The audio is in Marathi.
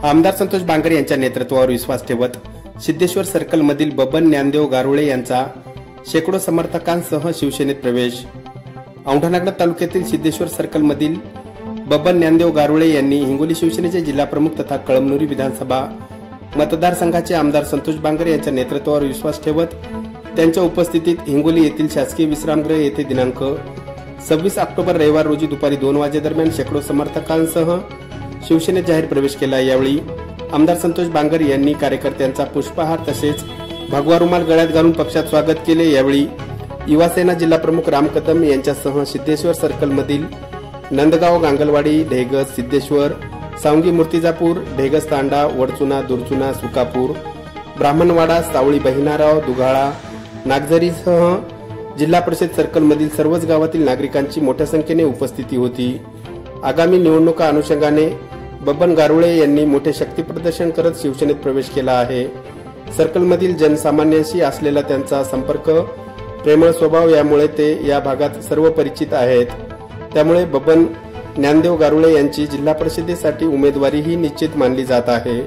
आमदार संतोष बांगर यांच्या नेतृत्वावर विश्वास ठेवत सिद्धेश्वर सर्कल मधील बबन ज्ञानदेव गारुळे यांचा शेकडो समर्थकांसह शिवसेनेत प्रवेश। औंढा-नागनाथ तालुक्यातील सिद्धेश्वर सर्कल मधील बबन ज्ञानदेव गारुळे यांनी हिंगोली शिवसेनेचे जिल्हा प्रमुख तथा कळमनुरी विधानसभा मतदारसंघाचे आमदार संतोष बांगर यांच्या नेतृत्वावर विश्वास ठेवत त्यांच्या उपस्थितीत हिंगोली येथील शासकीय विश्रामगृह येथे दिनांक 26 ऑक्टोबर रविवार रोजी दुपारी 2 वाजेदरम्यान शेकडो समर्थकांसह शिवसेनेत जाहीर प्रवेश केला। यावेळी आमदार संतोष बांगर यांनी कार्यकर्त्यांचा पुष्पहार तसेच भगवा रुमाल गळ्यात घालून पक्षात स्वागत केले। यावेळी युवासेना जिल्हा प्रमुख राम कदम यांच्यासह सिद्धेश्वर सर्कल मधील नंदगाव, गांगलवाडी, ढेगस, सिद्धेश्वर, सावंगी, मूर्तिजापूर, ढेगस तांडा, वडचुना, दुरचुना, सुकापूर, ब्राह्मणवाडा, सावळी, बहिनाराव, दुगाळा, नागझरीसह जिल्हा परिषद सर्कल मधील सर्वच गावातील नागरिकांची मोठ्या संख्येने उपस्थिती होती। आगामी निवडणुका अनुषंगाने बबन गारुळे यांनी मोठे शक्ती प्रदर्शन करत शिवसेनेत प्रवेश केला आहे। सर्कलमधील जनसामान्यांशी असलेला त्यांचा संपर्क, प्रेमळ स्वभाव यामुळे ते या भागात सर्व परिचित आहेत। त्यामुळे बबन ज्ञानदेव गारुळे यांची जिल्हा परिषदेसाठी उमेदवारीही निश्चित मानली जात आहे।